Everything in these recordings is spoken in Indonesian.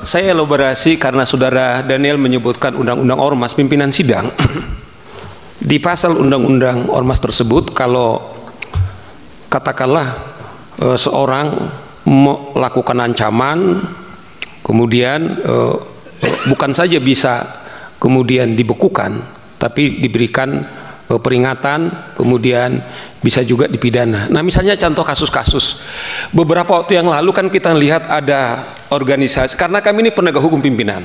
saya elaborasi karena saudara Daniel menyebutkan undang-undang ormas, pimpinan sidang. Di pasal undang-undang ormas tersebut, kalau katakanlah seorang melakukan ancaman, kemudian bukan saja bisa kemudian dibekukan, tapi diberikan peringatan, kemudian bisa juga dipidana. Nah, misalnya contoh kasus-kasus beberapa waktu yang lalu kan kita lihat ada organisasi, karena kami ini penegak hukum pimpinan.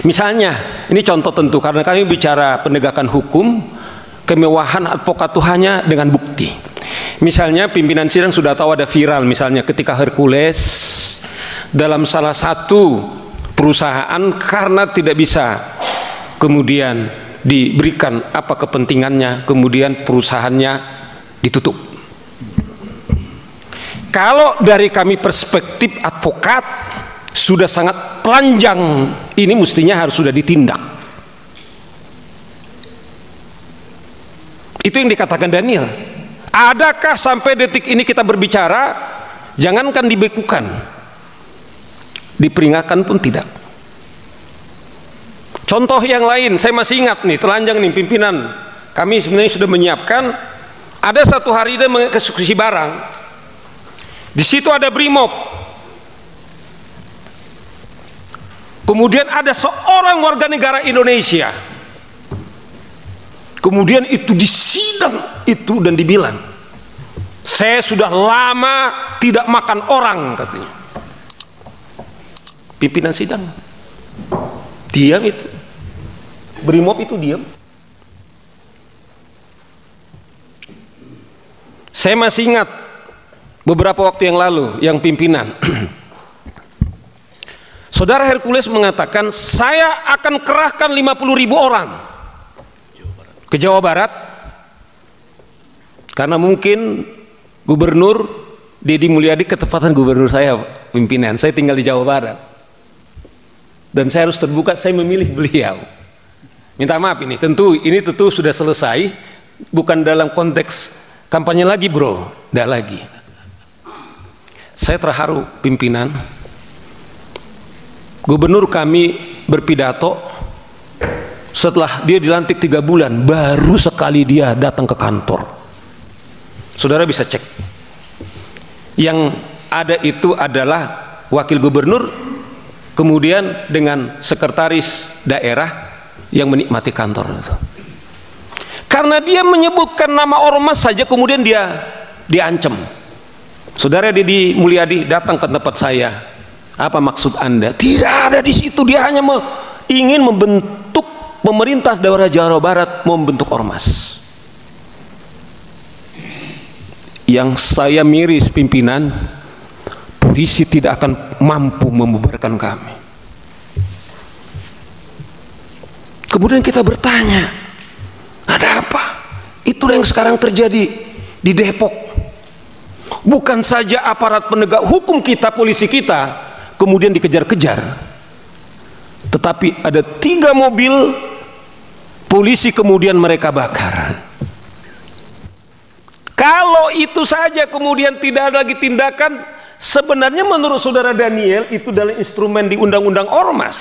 Misalnya, ini contoh tentu karena kami bicara penegakan hukum, kemewahan advokat itu hanya dengan bukti. Misalnya pimpinan sidang sudah tahu ada viral, misalnya ketika Hercules dalam salah satu perusahaan karena tidak bisa kemudian diberikan apa kepentingannya, kemudian perusahaannya ditutup. Kalau dari kami perspektif advokat sudah sangat telanjang, ini mestinya harus sudah ditindak. Itu yang dikatakan Daniel. Adakah sampai detik ini kita berbicara, jangankan dibekukan, diperingatkan pun tidak. Contoh yang lain, saya masih ingat nih, telanjang nih pimpinan. Kami sebenarnya sudah menyiapkan, ada satu hari dia mengeksekusi barang. Di situ ada Brimob. Kemudian ada seorang warga negara Indonesia. Kemudian itu disidang itu dan dibilang, saya sudah lama tidak makan orang, katanya. Pimpinan sidang diam itu. Brimob itu diam. Saya masih ingat beberapa waktu yang lalu yang pimpinan Saudara Hercules mengatakan, saya akan kerahkan 50.000 orang ke Jawa Barat karena mungkin gubernur Deddy Mulyadi ketepatan gubernur saya, pimpinan saya tinggal di Jawa Barat dan saya harus terbuka, saya memilih beliau. Minta maaf ini tentu sudah selesai, bukan dalam konteks kampanye lagi bro, tidak lagi. Saya terharu pimpinan. Gubernur kami berpidato setelah dia dilantik 3 bulan, baru sekali dia datang ke kantor. Saudara bisa cek. Yang ada itu adalah wakil gubernur, kemudian dengan sekretaris daerah yang menikmati kantor itu. Karena dia menyebutkan nama ormas saja, kemudian dia diancam. Saudara Deddy Mulyadi datang ke tempat saya. Apa maksud Anda? Tidak ada di situ, dia hanya ingin membentuk pemerintah daerah Jawa Barat, membentuk ormas. Yang saya miris pimpinan, polisi tidak akan mampu membubarkan kami. Kemudian kita bertanya, ada apa? Itulah yang sekarang terjadi di Depok. Bukan saja aparat penegak hukum kita, polisi kita, kemudian dikejar-kejar, tetapi ada 3 mobil polisi kemudian mereka bakar. Kalau itu saja kemudian tidak ada lagi tindakan, sebenarnya menurut saudara Daniel itu adalah instrumen di undang-undang ormas.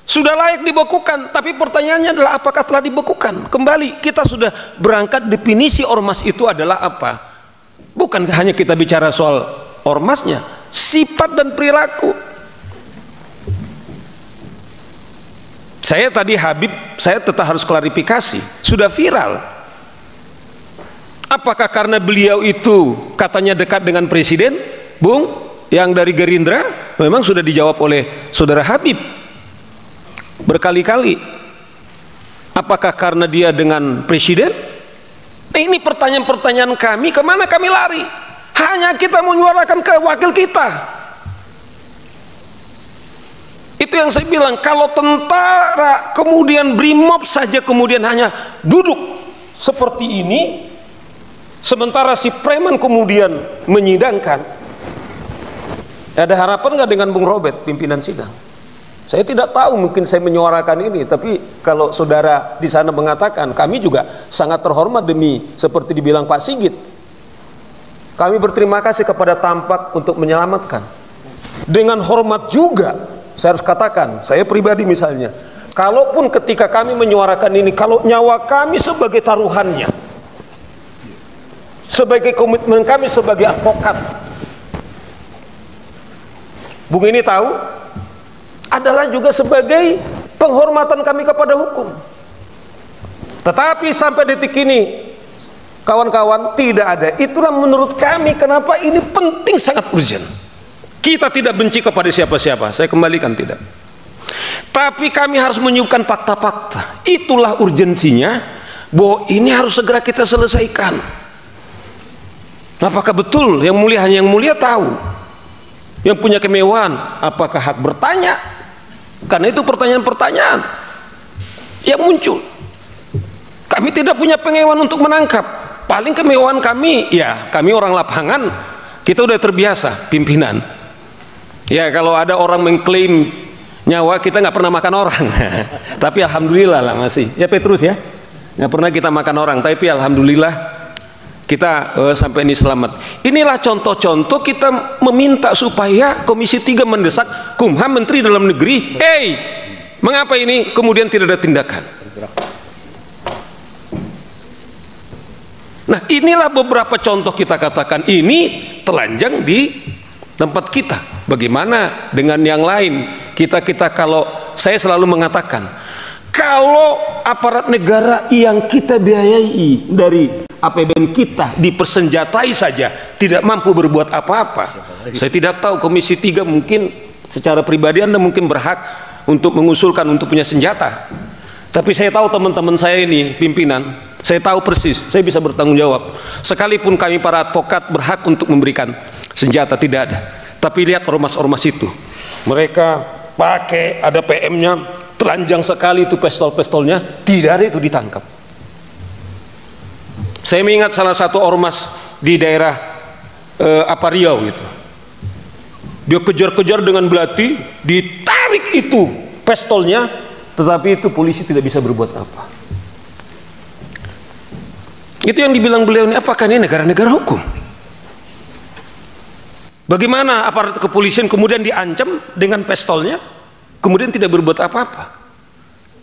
Sudah layak dibekukan, tapi pertanyaannya adalah apakah telah dibekukan? Kembali kita sudah berangkat definisi ormas itu adalah apa? Bukan hanya kita bicara soal ormasnya, sifat dan perilaku. Saya tadi Habib, saya tetap harus klarifikasi, sudah viral. Apakah karena beliau itu katanya dekat dengan presiden, Bung, yang dari Gerindra? Memang sudah dijawab oleh saudara Habib berkali-kali. Apakah karena dia dengan presiden? Nah, ini pertanyaan-pertanyaan kami, kemana kami lari? Hanya kita menyuarakan ke wakil kita. Itu yang saya bilang, kalau tentara kemudian Brimob saja kemudian hanya duduk seperti ini, sementara si preman kemudian menyidangkan, ada harapan nggak dengan Bung Robert pimpinan sidang? Saya tidak tahu, mungkin saya menyuarakan ini, tapi kalau saudara di sana mengatakan, kami juga sangat terhormat demi seperti dibilang Pak Sigit. Kami berterima kasih kepada Tampak untuk menyelamatkan. Dengan hormat juga, saya harus katakan, saya pribadi misalnya, kalaupun ketika kami menyuarakan ini, kalau nyawa kami sebagai taruhannya, sebagai komitmen kami sebagai advokat, Bung ini tahu, adalah juga sebagai penghormatan kami kepada hukum. Tetapi sampai detik ini, kawan-kawan, tidak ada. Itulah menurut kami kenapa ini penting, sangat urgent. Kita tidak benci kepada siapa-siapa, saya kembalikan, tidak. Tapi kami harus menyuguhkan fakta-fakta. Itulah urgensinya, bahwa ini harus segera kita selesaikan. Apakah betul yang mulia hanya yang mulia tahu? Yang punya kemewahan, apakah hak bertanya? Karena itu pertanyaan-pertanyaan yang muncul. Kami tidak punya pengewahan untuk menangkap. Paling kemewahan kami, ya kami orang lapangan, kita udah terbiasa, pimpinan. Ya kalau ada orang mengklaim nyawa, kita nggak pernah makan orang. Tapi alhamdulillah lah masih. Ya Petrus ya, nggak pernah kita makan orang. Tapi alhamdulillah kita sampai ini selamat. Inilah contoh-contoh kita meminta supaya Komisi 3 mendesak Kumham, Menteri Dalam Negeri, mengapa ini kemudian tidak ada tindakan? Nah inilah beberapa contoh, kita katakan ini telanjang di tempat kita. Bagaimana dengan yang lain? Kita kalau saya selalu mengatakan, kalau aparat negara yang kita biayai dari APBN kita dipersenjatai saja tidak mampu berbuat apa-apa, saya tidak tahu Komisi 3 mungkin secara pribadi Anda mungkin berhak untuk mengusulkan untuk punya senjata. Tapi saya tahu teman-teman saya ini pimpinan, saya tahu persis, saya bisa bertanggung jawab. Sekalipun kami para advokat berhak untuk memberikan senjata, tidak ada. Tapi lihat ormas-ormas itu, mereka pakai, ada PM-nya, telanjang sekali itu pistol-pistolnya, tidak ada itu ditangkap. Saya mengingat salah satu ormas di daerah Riau itu, dia kejar-kejar dengan belati, ditarik itu pistolnya, tetapi itu polisi tidak bisa berbuat apa. Itu yang dibilang beliau ini, apakah ini negara-negara hukum? Bagaimana aparat kepolisian kemudian diancam dengan pistolnya, kemudian tidak berbuat apa-apa?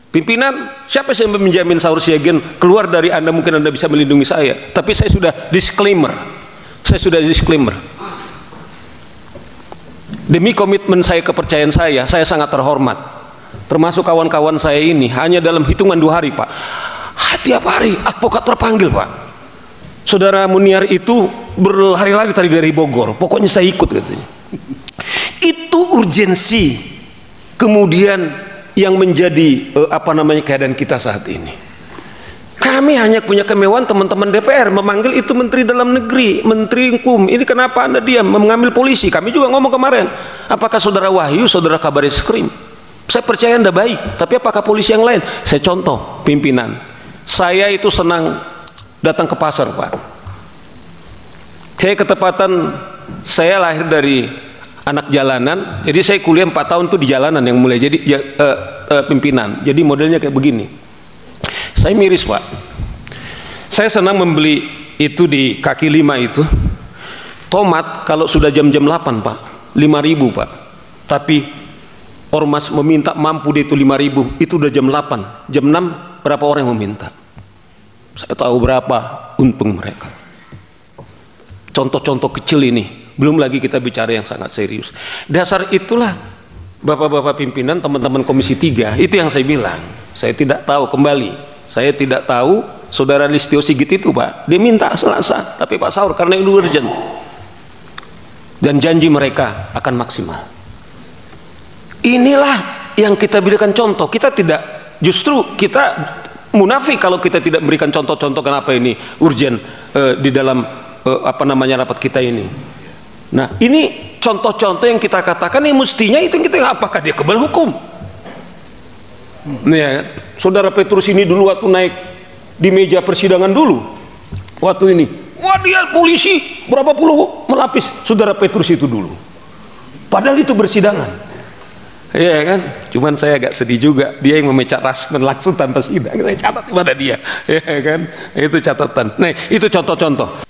Pimpinan, siapa yang menjamin Saur Siagian keluar dari Anda, mungkin Anda bisa melindungi saya, tapi saya sudah disclaimer, demi komitmen saya, kepercayaan saya sangat terhormat, termasuk kawan-kawan saya ini, hanya dalam hitungan 2 hari Pak, tiap hari advokat terpanggil Pak. Saudara Muniar itu berlari-lari tadi dari Bogor, pokoknya saya ikut katanya. Itu urgensi kemudian yang menjadi keadaan kita saat ini. Kami hanya punya kemewahan teman-teman DPR memanggil itu Menteri Dalam Negeri, Menteri Hukum. Ini kenapa Anda diam mengambil polisi? Kami juga ngomong kemarin, apakah Saudara Wahyu, Saudara Kabaris-Krim? Saya percaya Anda baik, tapi apakah polisi yang lain? Saya contoh, pimpinan, saya itu senang datang ke pasar Pak. Saya ketepatan, saya lahir dari anak jalanan, jadi saya kuliah 4 tahun tuh di jalanan yang mulai jadi pimpinan. Jadi modelnya kayak begini. Saya miris Pak. Saya senang membeli itu di kaki 5 itu. Tomat kalau sudah jam-jam 8 Pak, 5.000 Pak. Tapi ormas meminta mampu dia itu 5.000, itu udah jam 8. Jam 6 berapa orang yang meminta? Saya tahu berapa untung mereka. Contoh-contoh kecil ini, belum lagi kita bicara yang sangat serius. Dasar itulah Bapak-bapak pimpinan, teman-teman Komisi 3, itu yang saya bilang. Saya tidak tahu, kembali, saya tidak tahu Saudara Listio Sigit itu Pak, dia minta Selasa, tapi Pak Saur karena ini urgent. Dan janji mereka akan maksimal. Inilah yang kita berikan contoh. Kita tidak, justru kita munafik kalau kita tidak memberikan contoh-contoh kenapa ini urgent di dalam rapat kita ini. Nah ini contoh-contoh yang kita katakan ini mestinya itu yang kita, apakah dia kebal hukum? Nih, Saudara Petrus ini dulu waktu naik di meja persidangan dulu, waktu ini, wah dia polisi berapa puluh melapis Saudara Petrus itu dulu, padahal itu bersidangan. Ya kan, cuman saya agak sedih juga dia yang memecat Rasman langsung tanpa sidang, saya catat pada dia, ya kan, itu catatan. Nah itu contoh-contoh.